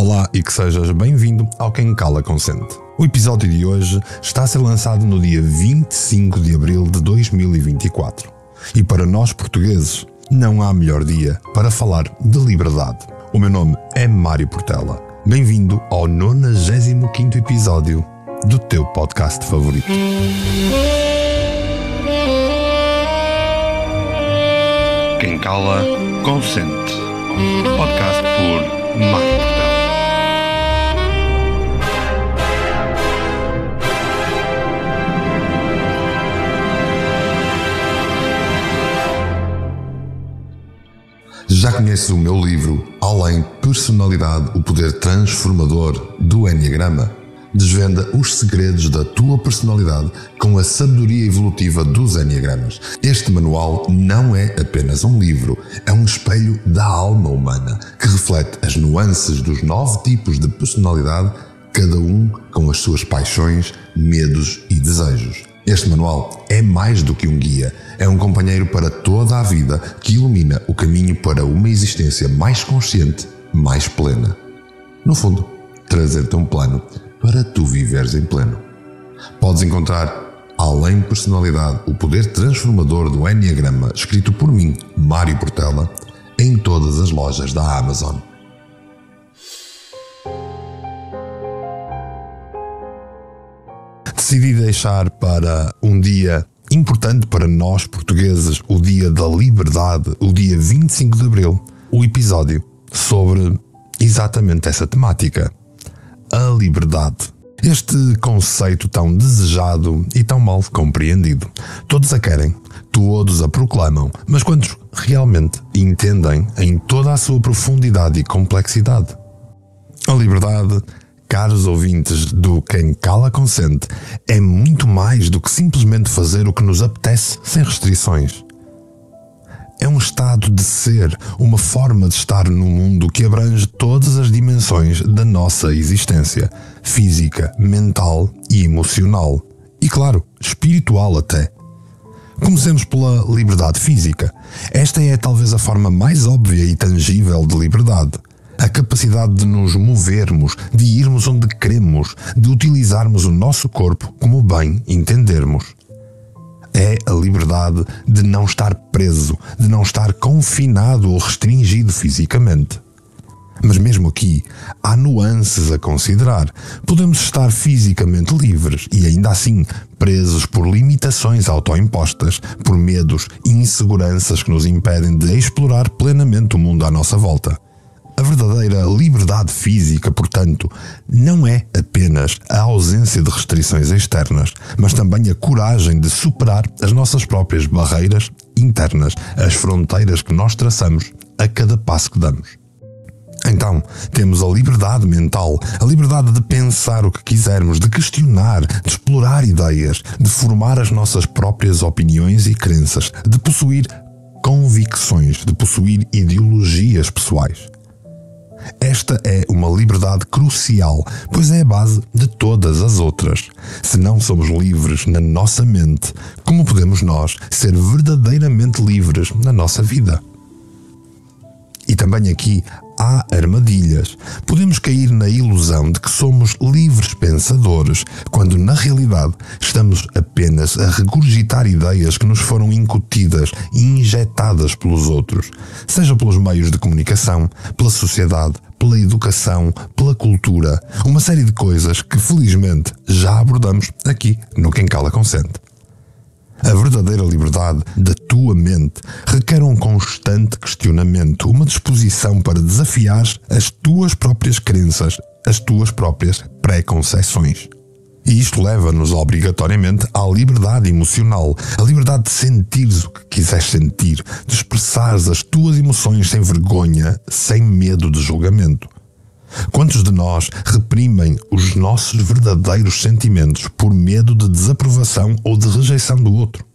Olá e que sejas bem-vindo ao Quem Cala Consente. O episódio de hoje está a ser lançado no dia 25 de abril de 2024. E para nós portugueses, não há melhor dia para falar de liberdade. O meu nome é Mário Portela. Bem-vindo ao 95º episódio do teu podcast favorito. Quem Cala Consente. Podcast por Mário Portela. Já conheces o meu livro Além Personalidade, o Poder Transformador do Enneagrama? Desvenda os segredos da tua personalidade com a sabedoria evolutiva dos Enneagramas. Este manual não é apenas um livro, é um espelho da alma humana que reflete as nuances dos 9 tipos de personalidade, cada um com as suas paixões, medos e desejos. Este manual é mais do que um guia, é um companheiro para toda a vida que ilumina o caminho para uma existência mais consciente, mais plena. No fundo, trazer-te um plano para tu viveres em pleno. Podes encontrar Além Personalidade, o Poder Transformador do Enneagrama, escrito por mim, Mário Portela, em todas as lojas da Amazon. Decidi deixar para um dia importante para nós portugueses, o Dia da Liberdade, o dia 25 de abril, o episódio sobre exatamente essa temática, a liberdade. Este conceito tão desejado e tão mal compreendido. Todos a querem, todos a proclamam, mas quantos realmente entendem em toda a sua profundidade e complexidade? A liberdade, caros ouvintes do Quem Cala Consente, é muito mais do que simplesmente fazer o que nos apetece sem restrições. É um estado de ser, uma forma de estar no mundo que abrange todas as dimensões da nossa existência, física, mental e emocional. E claro, espiritual até. Comecemos pela liberdade física. Esta é talvez a forma mais óbvia e tangível de liberdade. A capacidade de nos movermos, de irmos onde queremos, de utilizarmos o nosso corpo como bem entendermos. É a liberdade de não estar preso, de não estar confinado ou restringido fisicamente. Mas mesmo aqui, há nuances a considerar. Podemos estar fisicamente livres e ainda assim presos por limitações autoimpostas, por medos e inseguranças que nos impedem de explorar plenamente o mundo à nossa volta. A verdadeira liberdade física, portanto, não é apenas a ausência de restrições externas, mas também a coragem de superar as nossas próprias barreiras internas, as fronteiras que nós traçamos a cada passo que damos. Então, temos a liberdade mental, a liberdade de pensar o que quisermos, de questionar, de explorar ideias, de formar as nossas próprias opiniões e crenças, de possuir convicções, de possuir ideologias pessoais. Esta é uma liberdade crucial, pois é a base de todas as outras. Se não somos livres na nossa mente, como podemos nós ser verdadeiramente livres na nossa vida? E também aqui há armadilhas. Podemos cair na ilusão de que somos livres pensadores, quando na realidade estamos apenas a regurgitar ideias que nos foram incutidas e injetadas pelos outros, seja pelos meios de comunicação, pela sociedade, pela educação, pela cultura, uma série de coisas que felizmente já abordamos aqui no Quem Cala Consente. A verdadeira liberdade da tua mente requer um constante questionamento, uma disposição para desafiar as tuas próprias crenças, as tuas próprias preconceições. E isto leva-nos obrigatoriamente à liberdade emocional, a liberdade de sentires o que quiseres sentir, de expressares as tuas emoções sem vergonha, sem medo de julgamento. Quantos de nós reprimem os nossos verdadeiros sentimentos por medo de desaprovação ou de rejeição do outro?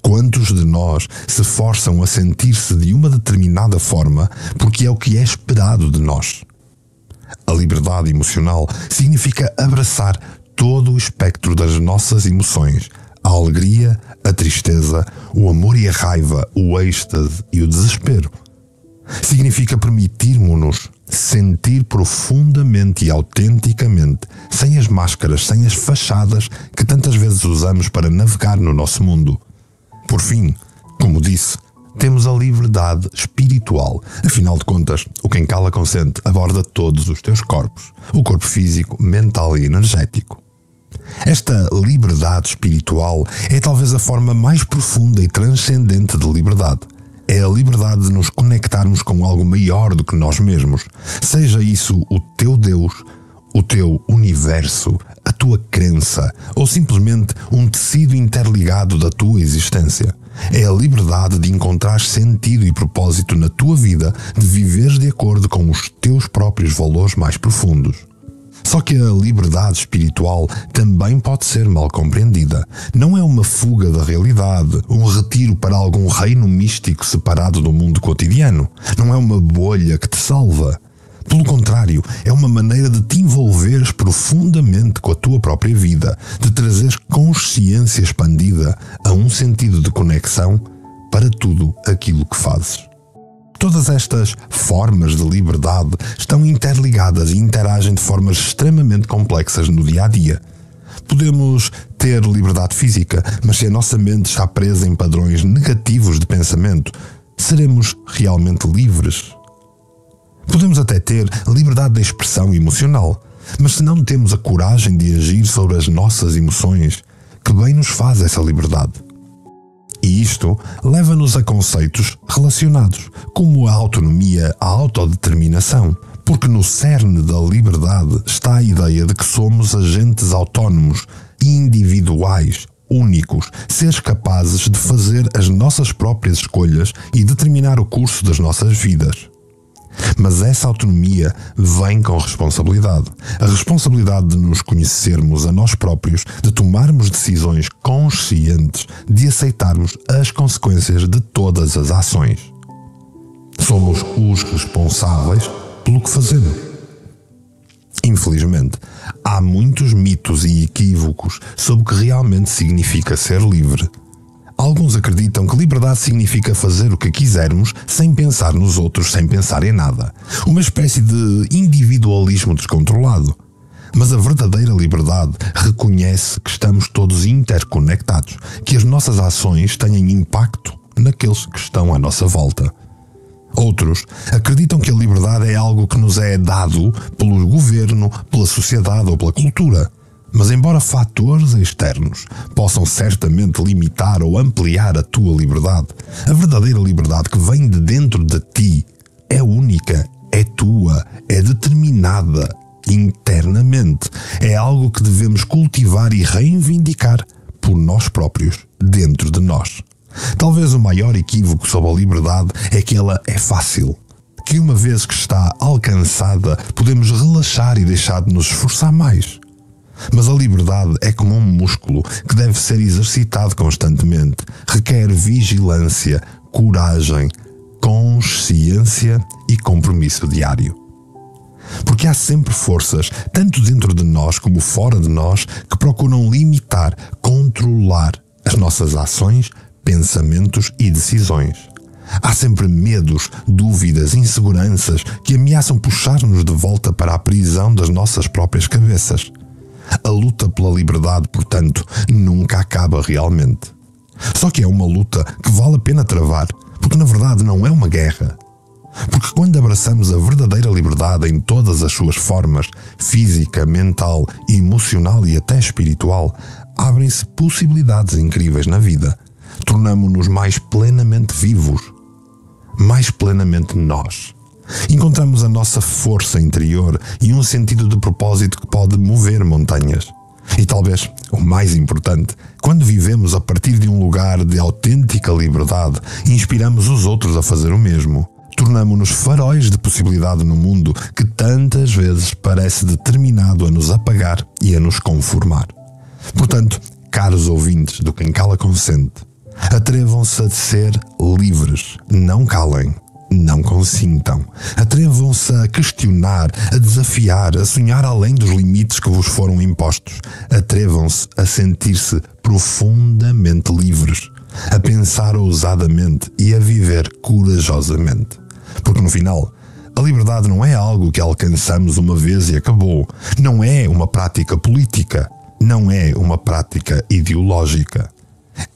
Quantos de nós se forçam a sentir-se de uma determinada forma porque é o que é esperado de nós? A liberdade emocional significa abraçar todo o espectro das nossas emoções, a alegria, a tristeza, o amor e a raiva, o êxtase e o desespero. Significa permitirmos-nos sentir profundamente e autenticamente, sem as máscaras, sem as fachadas que tantas vezes usamos para navegar no nosso mundo. Por fim, como disse, temos a liberdade espiritual. Afinal de contas, o Quem Cala Consente aborda todos os teus corpos, o corpo físico, mental e energético. Esta liberdade espiritual é talvez a forma mais profunda e transcendente de liberdade. É a liberdade de nos conectarmos com algo maior do que nós mesmos. Seja isso o teu Deus, o teu universo, a tua crença ou simplesmente um tecido interligado da tua existência. É a liberdade de encontrar sentido e propósito na tua vida, de viveres de acordo com os teus próprios valores mais profundos. Só que a liberdade espiritual também pode ser mal compreendida. Não é uma fuga da realidade, um retiro para algum reino místico separado do mundo cotidiano. Não é uma bolha que te salva. Pelo contrário, é uma maneira de te envolveres profundamente com a tua própria vida, de trazeres consciência expandida a um sentido de conexão para tudo aquilo que fazes. Todas estas formas de liberdade estão interligadas e interagem de formas extremamente complexas no dia-a-dia. Podemos ter liberdade física, mas se a nossa mente está presa em padrões negativos de pensamento, seremos realmente livres? Podemos até ter liberdade de expressão emocional, mas se não temos a coragem de agir sobre as nossas emoções, que bem nos faz essa liberdade? E isto leva-nos a conceitos relacionados, como a autonomia, a autodeterminação, porque no cerne da liberdade está a ideia de que somos agentes autónomos, individuais, únicos, seres capazes de fazer as nossas próprias escolhas e determinar o curso das nossas vidas. Mas essa autonomia vem com responsabilidade. A responsabilidade de nos conhecermos a nós próprios, de tomarmos decisões conscientes, de aceitarmos as consequências de todas as ações. Somos os responsáveis pelo que fazemos. Infelizmente, há muitos mitos e equívocos sobre o que realmente significa ser livre. Alguns acreditam que liberdade significa fazer o que quisermos sem pensar nos outros, sem pensar em nada. Uma espécie de individualismo descontrolado. Mas a verdadeira liberdade reconhece que estamos todos interconectados, que as nossas ações têm impacto naqueles que estão à nossa volta. Outros acreditam que a liberdade é algo que nos é dado pelo governo, pela sociedade ou pela cultura. Mas embora fatores externos possam certamente limitar ou ampliar a tua liberdade, a verdadeira liberdade que vem de dentro de ti é única, é tua, é determinada internamente. É algo que devemos cultivar e reivindicar por nós próprios, dentro de nós. Talvez o maior equívoco sobre a liberdade é que ela é fácil. Que uma vez que está alcançada, podemos relaxar e deixar de nos esforçar mais. Mas a liberdade é como um músculo que deve ser exercitado constantemente. Requer vigilância, coragem, consciência e compromisso diário. Porque há sempre forças, tanto dentro de nós como fora de nós, que procuram limitar, controlar as nossas ações, pensamentos e decisões. Há sempre medos, dúvidas, inseguranças que ameaçam puxar-nos de volta para a prisão das nossas próprias cabeças. A luta pela liberdade, portanto, nunca acaba realmente. Só que é uma luta que vale a pena travar, porque na verdade não é uma guerra. Porque quando abraçamos a verdadeira liberdade em todas as suas formas, física, mental, emocional e até espiritual, abrem-se possibilidades incríveis na vida. Tornamo-nos mais plenamente vivos, mais plenamente nós. Encontramos a nossa força interior e um sentido de propósito que pode mover montanhas. E talvez o mais importante, quando vivemos a partir de um lugar de autêntica liberdade, inspiramos os outros a fazer o mesmo. Tornamo-nos faróis de possibilidade no mundo que tantas vezes parece determinado a nos apagar e a nos conformar. Portanto, caros ouvintes do Quem Cala Consente, atrevam-se a ser livres, não calem. Não consintam. Atrevam-se a questionar, a desafiar, a sonhar além dos limites que vos foram impostos. Atrevam-se a sentir-se profundamente livres, a pensar ousadamente e a viver corajosamente. Porque no final, a liberdade não é algo que alcançamos uma vez e acabou. Não é uma prática política. Não é uma prática ideológica.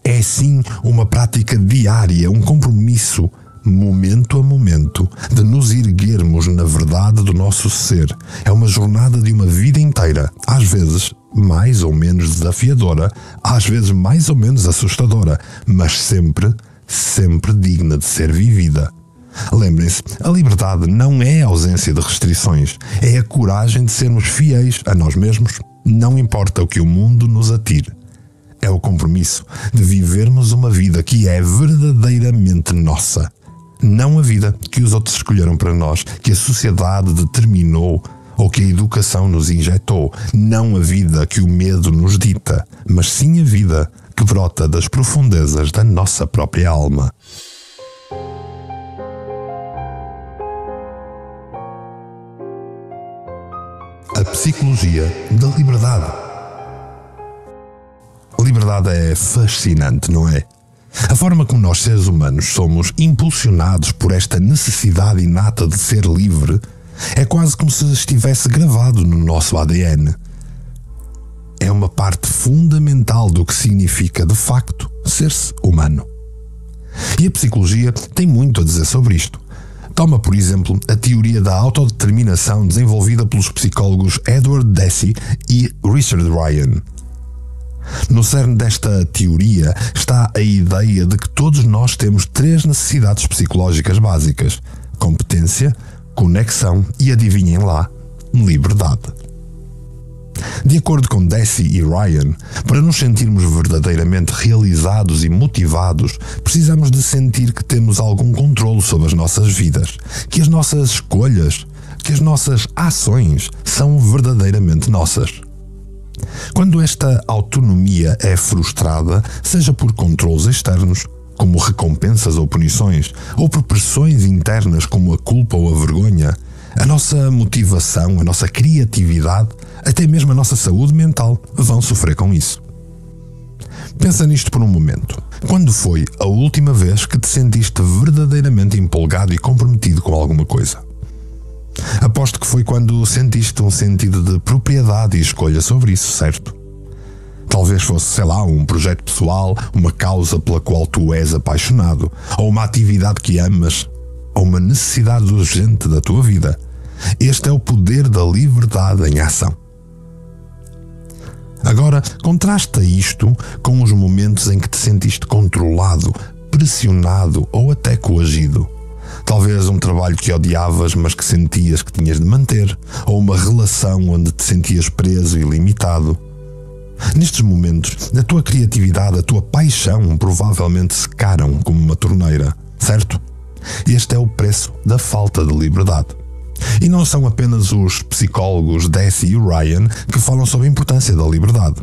É sim uma prática diária, um compromisso, momento a momento, de nos erguermos na verdade do nosso ser. É uma jornada de uma vida inteira, às vezes mais ou menos desafiadora, às vezes mais ou menos assustadora, mas sempre, sempre digna de ser vivida. Lembrem-se, a liberdade não é a ausência de restrições, é a coragem de sermos fiéis a nós mesmos, não importa o que o mundo nos atire. É o compromisso de vivermos uma vida que é verdadeiramente nossa. Não a vida que os outros escolheram para nós, que a sociedade determinou ou que a educação nos injetou. Não a vida que o medo nos dita, mas sim a vida que brota das profundezas da nossa própria alma. A psicologia da liberdade. A liberdade é fascinante, não é? A forma como nós, seres humanos, somos impulsionados por esta necessidade inata de ser livre é quase como se estivesse gravado no nosso ADN. É uma parte fundamental do que significa, de facto, ser-se humano. E a psicologia tem muito a dizer sobre isto. Toma, por exemplo, a teoria da autodeterminação desenvolvida pelos psicólogos Edward Deci e Richard Ryan. No cerne desta teoria está a ideia de que todos nós temos 3 necessidades psicológicas básicas: competência, conexão e, adivinhem lá, liberdade. De acordo com Deci e Ryan, para nos sentirmos verdadeiramente realizados e motivados, precisamos de sentir que temos algum controle sobre as nossas vidas, que as nossas escolhas, que as nossas ações são verdadeiramente nossas. Quando esta autonomia é frustrada, seja por controles externos, como recompensas ou punições, ou por pressões internas como a culpa ou a vergonha, a nossa motivação, a nossa criatividade, até mesmo a nossa saúde mental vão sofrer com isso. Pensa nisto por um momento. Quando foi a última vez que te sentiste verdadeiramente empolgado e comprometido com alguma coisa? Aposto que foi quando sentiste um sentido de propriedade e escolha sobre isso, certo? Talvez fosse, sei lá, um projeto pessoal, uma causa pela qual tu és apaixonado, ou uma atividade que amas, ou uma necessidade urgente da tua vida. Este é o poder da liberdade em ação. Agora, contrasta isto com os momentos em que te sentiste controlado, pressionado ou até coagido. Talvez um trabalho que odiavas, mas que sentias que tinhas de manter, ou uma relação onde te sentias preso e limitado. Nestes momentos, a tua criatividade, a tua paixão provavelmente secaram como uma torneira, certo? Este é o preço da falta de liberdade. E não são apenas os psicólogos Deci e Ryan que falam sobre a importância da liberdade.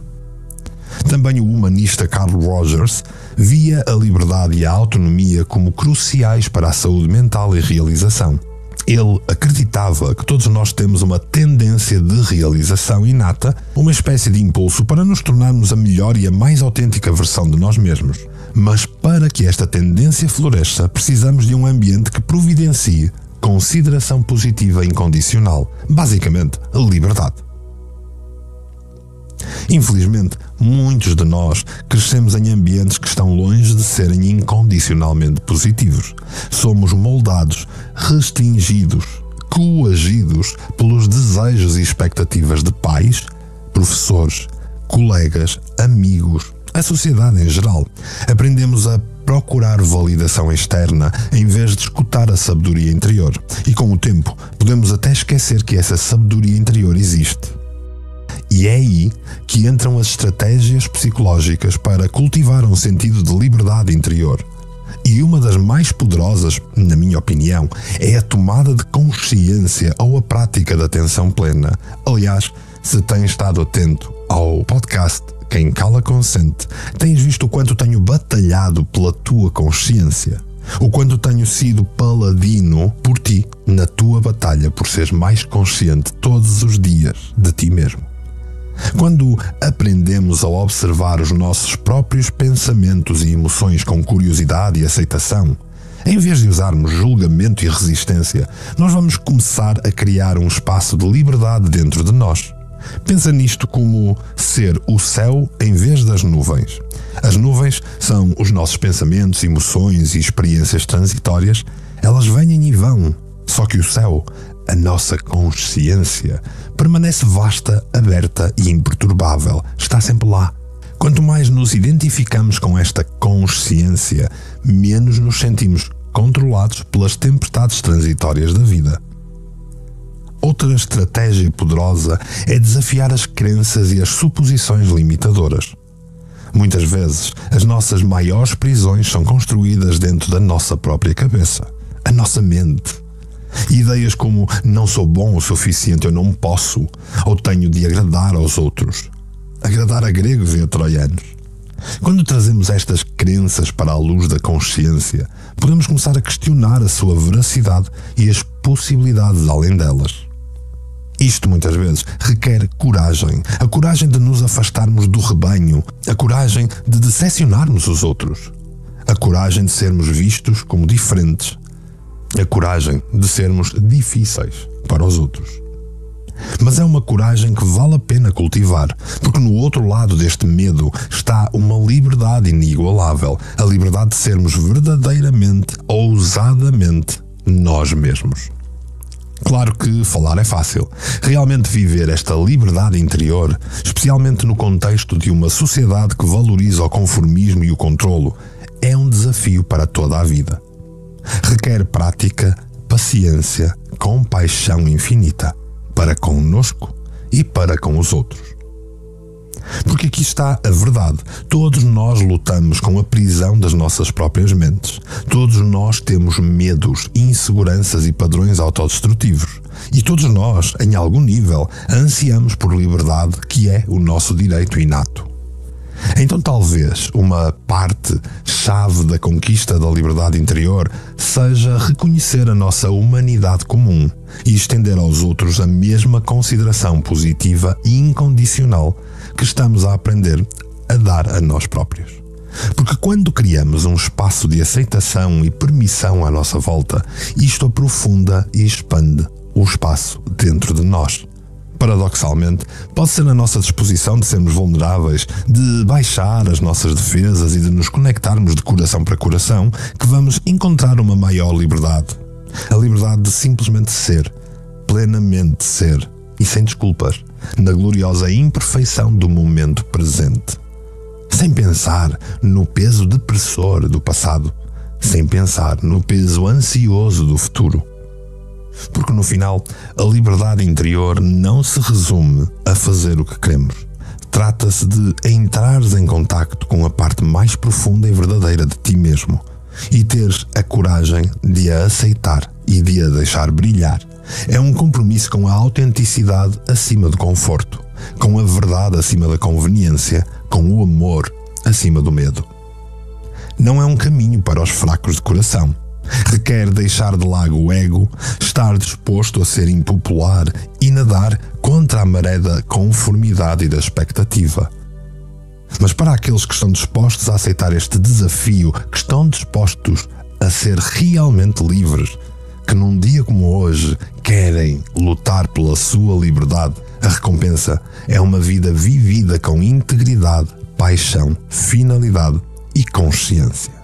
Também o humanista Carl Rogers via a liberdade e a autonomia como cruciais para a saúde mental e realização. Ele acreditava que todos nós temos uma tendência de realização inata, uma espécie de impulso para nos tornarmos a melhor e a mais autêntica versão de nós mesmos. Mas para que esta tendência floresça, precisamos de um ambiente que providencie consideração positiva incondicional, basicamente a liberdade. Infelizmente, muitos de nós crescemos em ambientes que estão longe de serem incondicionalmente positivos. Somos moldados, restringidos, coagidos pelos desejos e expectativas de pais, professores, colegas, amigos, a sociedade em geral. Aprendemos a procurar validação externa em vez de escutar a sabedoria interior. E com o tempo, podemos até esquecer que essa sabedoria interior existe. E é aí que entram as estratégias psicológicas para cultivar um sentido de liberdade interior. E uma das mais poderosas, na minha opinião, é a tomada de consciência ou a prática da atenção plena. Aliás, se tens estado atento ao podcast Quem Cala Consente, tens visto o quanto tenho batalhado pela tua consciência. O quanto tenho sido paladino por ti na tua batalha por seres mais consciente todos os dias de ti mesmo. Quando aprendemos a observar os nossos próprios pensamentos e emoções com curiosidade e aceitação, Em vez de usarmos julgamento e resistência, nós vamos começar a criar um espaço de liberdade dentro de nós. Pensa nisto como ser o céu em vez das nuvens. As nuvens são os nossos pensamentos, emoções e experiências transitórias. Elas vêm e vão. Só que o céu, a nossa consciência, permanece vasta, aberta e imperturbável. Está sempre lá. Quanto mais nos identificamos com esta consciência, menos nos sentimos controlados pelas tempestades transitórias da vida. Outra estratégia poderosa é desafiar as crenças e as suposições limitadoras. Muitas vezes, as nossas maiores prisões são construídas dentro da nossa própria cabeça, a nossa mente. Ideias como não sou bom o suficiente, eu não posso, ou tenho de agradar aos outros. Agradar a gregos e a troianos. Quando trazemos estas crenças para a luz da consciência, podemos começar a questionar a sua veracidade e as possibilidades além delas. Isto muitas vezes requer coragem, a coragem de nos afastarmos do rebanho, a coragem de decepcionarmos os outros, a coragem de sermos vistos como diferentes, a coragem de sermos difíceis para os outros. Mas é uma coragem que vale a pena cultivar, porque no outro lado deste medo está uma liberdade inigualável, a liberdade de sermos verdadeiramente, ousadamente, nós mesmos. Claro que falar é fácil. Realmente viver esta liberdade interior, especialmente no contexto de uma sociedade que valoriza o conformismo e o controlo, é um desafio para toda a vida. Requer prática, paciência, compaixão infinita, para connosco e para com os outros. Porque aqui está a verdade. Todos nós lutamos com a prisão das nossas próprias mentes. Todos nós temos medos, inseguranças e padrões autodestrutivos. E todos nós, em algum nível, ansiamos por liberdade, que é o nosso direito inato. Então talvez uma parte-chave da conquista da liberdade interior seja reconhecer a nossa humanidade comum e estender aos outros a mesma consideração positiva e incondicional que estamos a aprender a dar a nós próprios. Porque quando criamos um espaço de aceitação e permissão à nossa volta, isto aprofunda e expande o espaço dentro de nós. Paradoxalmente, pode ser na nossa disposição de sermos vulneráveis, de baixar as nossas defesas e de nos conectarmos de coração para coração que vamos encontrar uma maior liberdade. A liberdade de simplesmente ser, plenamente ser e sem desculpas, na gloriosa imperfeição do momento presente. Sem pensar no peso depressor do passado, sem pensar no peso ansioso do futuro. Porque no final, a liberdade interior não se resume a fazer o que queremos. Trata-se de entrares em contacto com a parte mais profunda e verdadeira de ti mesmo e teres a coragem de a aceitar e de a deixar brilhar. É um compromisso com a autenticidade acima do conforto, com a verdade acima da conveniência, com o amor acima do medo. Não é um caminho para os fracos de coração. Requer deixar de lado o ego, estar disposto a ser impopular e nadar contra a maré da conformidade e da expectativa. Mas para aqueles que estão dispostos a aceitar este desafio, que estão dispostos a ser realmente livres, que num dia como hoje querem lutar pela sua liberdade, a recompensa é uma vida vivida com integridade, paixão, finalidade e consciência.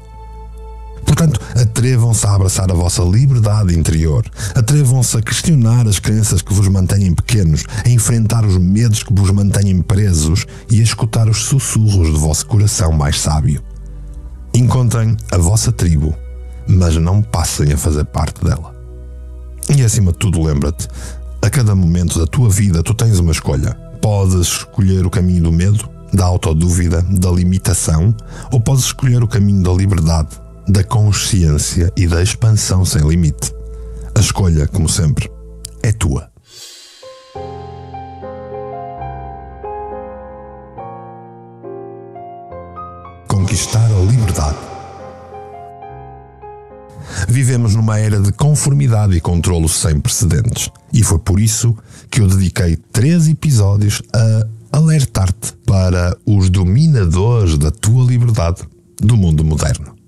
Portanto, atrevam-se a abraçar a vossa liberdade interior, atrevam-se a questionar as crenças que vos mantêm pequenos, a enfrentar os medos que vos mantêm presos e a escutar os sussurros do vosso coração mais sábio. Encontrem a vossa tribo, mas não passem a fazer parte dela. E acima de tudo, lembra-te, a cada momento da tua vida tu tens uma escolha. Podes escolher o caminho do medo, da autodúvida, da limitação, ou podes escolher o caminho da liberdade, da consciência e da expansão sem limite. A escolha, como sempre, é tua. Conquistar a liberdade. Vivemos numa era de conformidade e controlo sem precedentes. E foi por isso que eu dediquei 3 episódios a alertar-te para os dominadores da tua liberdade do mundo moderno.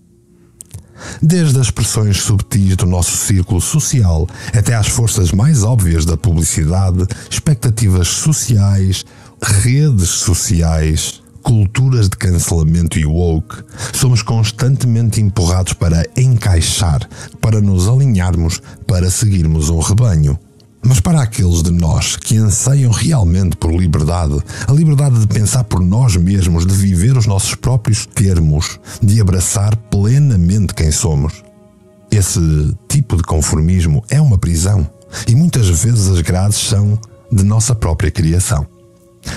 Desde as expressões subtis do nosso círculo social até às forças mais óbvias da publicidade, expectativas sociais, redes sociais, culturas de cancelamento e woke, somos constantemente empurrados para encaixar, para nos alinharmos, para seguirmos um rebanho. Mas para aqueles de nós que anseiam realmente por liberdade, a liberdade de pensar por nós mesmos, de viver os nossos próprios termos, de abraçar plenamente quem somos, esse tipo de conformismo é uma prisão e muitas vezes as grades são de nossa própria criação.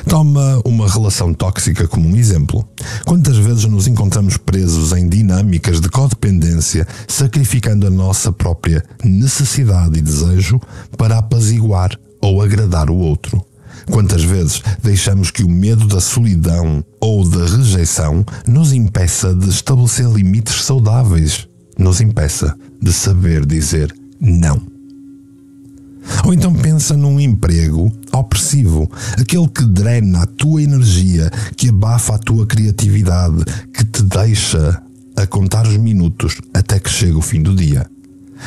Toma uma relação tóxica como um exemplo. Quantas vezes nos encontramos presos em dinâmicas de codependência, sacrificando a nossa própria necessidade e desejo para apaziguar ou agradar o outro? Quantas vezes deixamos que o medo da solidão ou da rejeição nos impeça de estabelecer limites saudáveis, nos impeça de saber dizer não? Ou então pensa num emprego opressivo, aquele que drena a tua energia, que abafa a tua criatividade, que te deixa a contar os minutos até que chegue o fim do dia.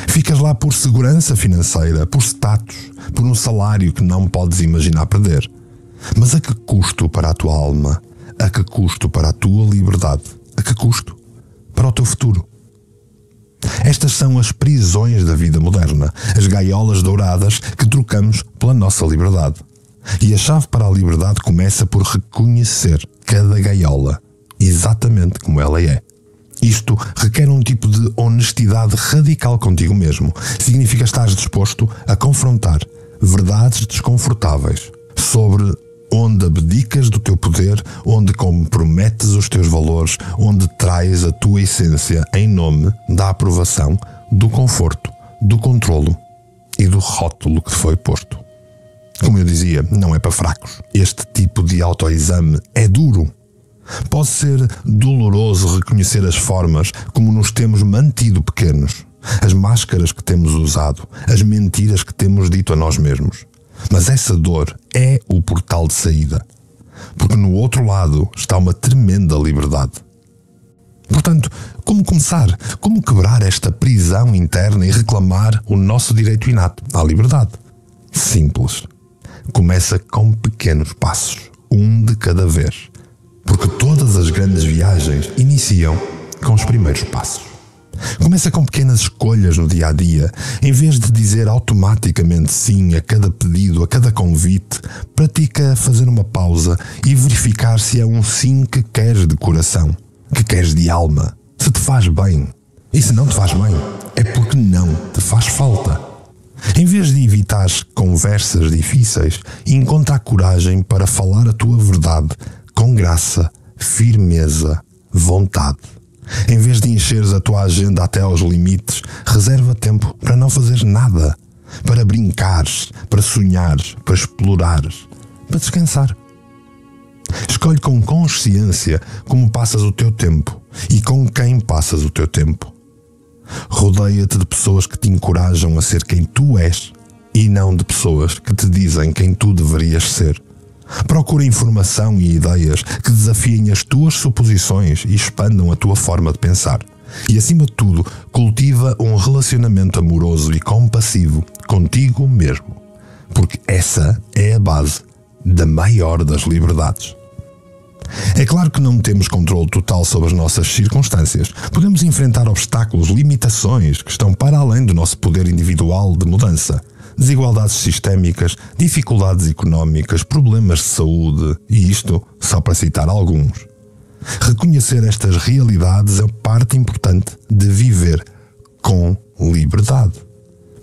Ficas lá por segurança financeira, por status, por um salário que não podes imaginar perder. Mas a que custo para a tua alma? A que custo para a tua liberdade? A que custo para o teu futuro? Estas são as prisões da vida moderna, as gaiolas douradas que trocamos pela nossa liberdade. E a chave para a liberdade começa por reconhecer cada gaiola exatamente como ela é. Isto requer um tipo de honestidade radical contigo mesmo. Significa estar disposto a confrontar verdades desconfortáveis sobre onde abdicas do teu poder, onde comprometes os teus valores, onde traz a tua essência em nome da aprovação, do conforto, do controlo e do rótulo que te foi posto. Como eu dizia, não é para fracos. Este tipo de autoexame é duro. Pode ser doloroso reconhecer as formas como nos temos mantido pequenos, as máscaras que temos usado, as mentiras que temos dito a nós mesmos. Mas essa dor é o portal de saída, porque no outro lado está uma tremenda liberdade. Portanto, como começar? Como quebrar esta prisão interna e reclamar o nosso direito inato à liberdade? Simples. Começa com pequenos passos, um de cada vez, porque todas as grandes viagens iniciam com os primeiros passos. Começa com pequenas escolhas no dia a dia. Em vez de dizer automaticamente sim a cada pedido, a cada convite, pratica fazer uma pausa e verificar se é um sim que queres de coração, que queres de alma, se te faz bem. E se não te faz bem, é porque não te faz falta. Em vez de evitar conversas difíceis, encontra a coragem para falar a tua verdade com graça, firmeza, vontade. Em vez de encheres a tua agenda até aos limites, reserva tempo para não fazeres nada, para brincares, para sonhares, para explorares, para descansar. Escolhe com consciência como passas o teu tempo e com quem passas o teu tempo. Rodeia-te de pessoas que te encorajam a ser quem tu és e não de pessoas que te dizem quem tu deverias ser. Procura informação e ideias que desafiem as tuas suposições e expandam a tua forma de pensar. E, acima de tudo, cultiva um relacionamento amoroso e compassivo contigo mesmo. Porque essa é a base da maior das liberdades. É claro que não temos controle total sobre as nossas circunstâncias. Podemos enfrentar obstáculos, limitações que estão para além do nosso poder individual de mudança. Desigualdades sistémicas, dificuldades económicas, problemas de saúde, e isto só para citar alguns. Reconhecer estas realidades é parte importante de viver com liberdade.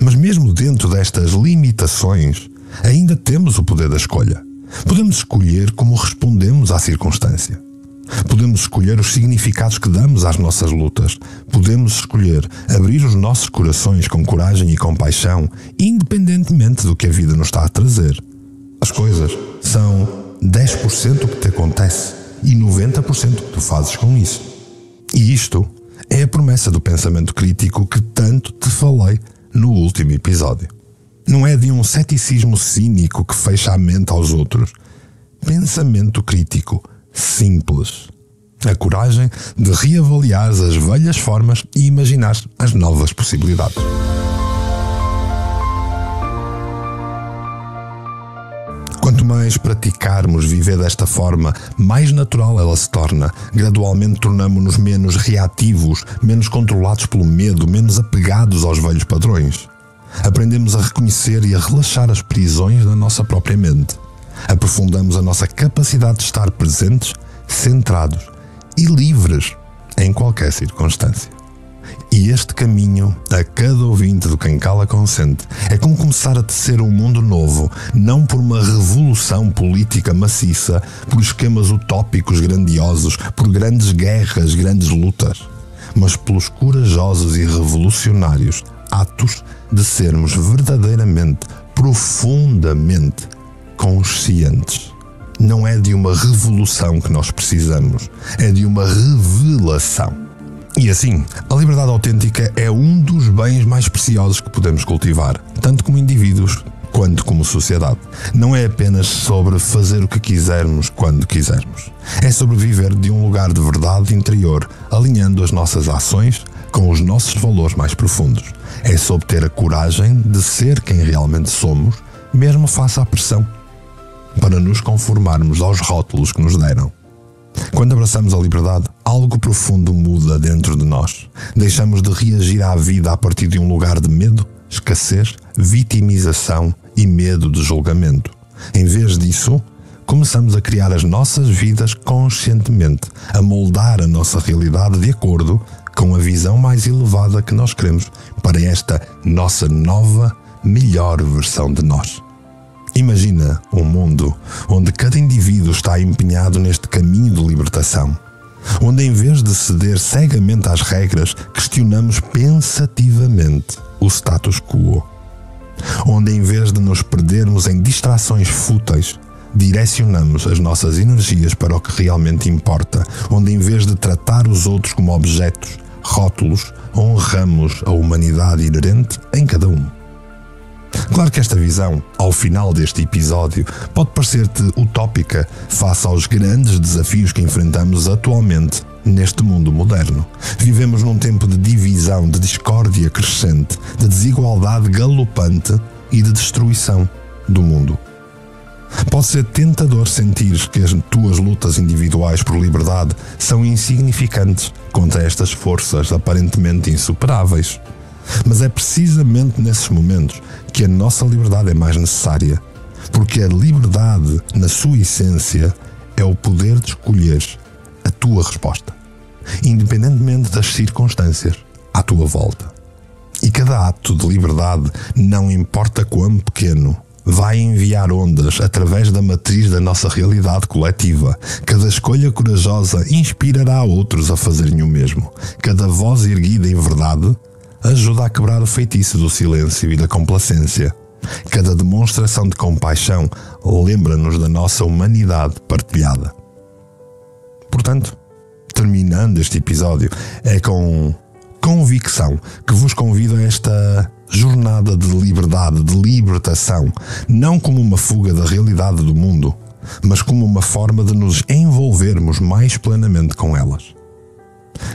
Mas mesmo dentro destas limitações, ainda temos o poder da escolha. Podemos escolher como respondemos à circunstância. Podemos escolher os significados que damos às nossas lutas. Podemos escolher abrir os nossos corações com coragem e compaixão, independentemente do que a vida nos está a trazer. As coisas são 10% o que te acontece e 90% o que tu fazes com isso. E isto é a promessa do pensamento crítico que tanto te falei no último episódio. Não é de um ceticismo cínico que fecha a mente aos outros. Pensamento crítico simples. A coragem de reavaliar as velhas formas e imaginar as novas possibilidades. Quanto mais praticarmos viver desta forma, mais natural ela se torna. Gradualmente tornamo-nos menos reativos, menos controlados pelo medo, menos apegados aos velhos padrões. Aprendemos a reconhecer e a relaxar as prisões da nossa própria mente. Aprofundamos a nossa capacidade de estar presentes, centrados e livres em qualquer circunstância. E este caminho, a cada ouvinte do Quem Cala Consente, é como começar a tecer um mundo novo, não por uma revolução política maciça, por esquemas utópicos grandiosos, por grandes guerras, grandes lutas, mas pelos corajosos e revolucionários atos de sermos verdadeiramente, profundamente conscientes. Não é de uma revolução que nós precisamos, é de uma revelação. E assim, a liberdade autêntica é um dos bens mais preciosos que podemos cultivar, tanto como indivíduos quanto como sociedade. Não é apenas sobre fazer o que quisermos quando quisermos. É sobre viver de um lugar de verdade interior, alinhando as nossas ações com os nossos valores mais profundos. É sobre ter a coragem de ser quem realmente somos, mesmo face à pressão, para nos conformarmos aos rótulos que nos deram. Quando abraçamos a liberdade, algo profundo muda dentro de nós. Deixamos de reagir à vida a partir de um lugar de medo, escassez, vitimização e medo de julgamento. Em vez disso, começamos a criar as nossas vidas conscientemente, a moldar a nossa realidade de acordo com a visão mais elevada que nós queremos para esta nossa nova, melhor versão de nós. Imagina um mundo onde cada indivíduo está empenhado neste caminho de libertação, onde em vez de ceder cegamente às regras, questionamos pensativamente o status quo, onde em vez de nos perdermos em distrações fúteis, direcionamos as nossas energias para o que realmente importa, onde em vez de tratar os outros como objetos, rótulos, honramos a humanidade inerente em cada um. Claro que esta visão, ao final deste episódio, pode parecer-te utópica face aos grandes desafios que enfrentamos atualmente neste mundo moderno. Vivemos num tempo de divisão, de discórdia crescente, de desigualdade galopante e de destruição do mundo. Pode ser tentador sentir que as tuas lutas individuais por liberdade são insignificantes contra estas forças aparentemente insuperáveis. Mas é precisamente nesses momentos que a nossa liberdade é mais necessária, porque a liberdade, na sua essência, é o poder de escolher a tua resposta, independentemente das circunstâncias à tua volta. E cada ato de liberdade, não importa quão pequeno, vai enviar ondas através da matriz da nossa realidade coletiva. Cada escolha corajosa inspirará outros a fazerem o mesmo. Cada voz erguida em verdade ajuda a quebrar o feitiço do silêncio e da complacência. Cada demonstração de compaixão lembra-nos da nossa humanidade partilhada. Portanto, terminando este episódio, é com convicção que vos convido a esta jornada de liberdade, de libertação, não como uma fuga da realidade do mundo, mas como uma forma de nos envolvermos mais plenamente com elas.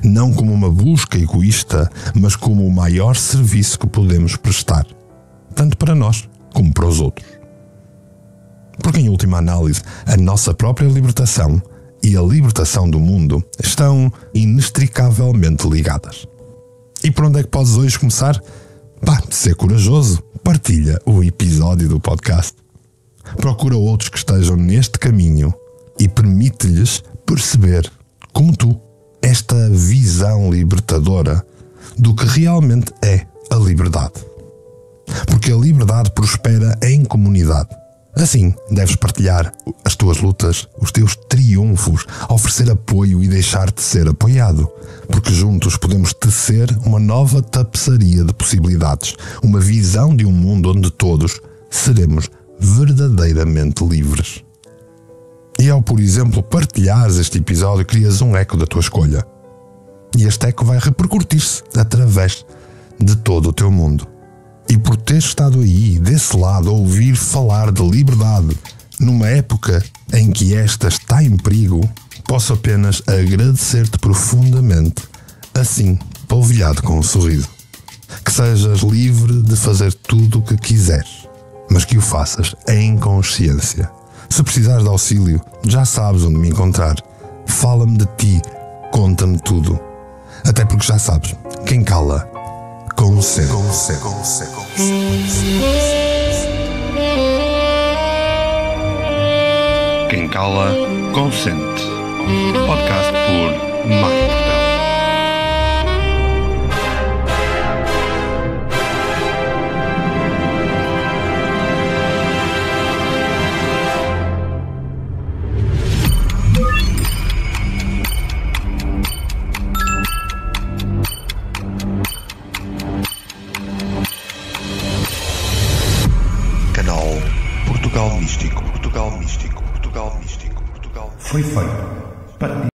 Não como uma busca egoísta, mas como o maior serviço que podemos prestar, tanto para nós como para os outros. Porque, em última análise, a nossa própria libertação e a libertação do mundo estão inextricavelmente ligadas. E por onde é que podes hoje começar? Ser corajoso, partilha o episódio do podcast. Procura outros que estejam neste caminho e permite-lhes perceber, como tu, esta visão libertadora do que realmente é a liberdade. Porque a liberdade prospera em comunidade. Assim, deves partilhar as tuas lutas, os teus triunfos, oferecer apoio e deixar-te ser apoiado. Porque juntos podemos tecer uma nova tapeçaria de possibilidades, uma visão de um mundo onde todos seremos verdadeiramente livres. E ao, por exemplo, partilhares este episódio, crias um eco da tua escolha. E este eco vai repercutir-se através de todo o teu mundo. E por ter estado aí, desse lado, a ouvir falar de liberdade, numa época em que esta está em perigo, posso apenas agradecer-te profundamente. Assim, polvilhado com um sorriso. Que sejas livre de fazer tudo o que quiseres, mas que o faças em consciência. Se precisares de auxílio, já sabes onde me encontrar. Fala-me de ti, conta-me tudo. Até porque já sabes, quem cala, consente. Quem cala, consente. Podcast por Mário Portela. Canal Portugal Místico. Foi feito para ti.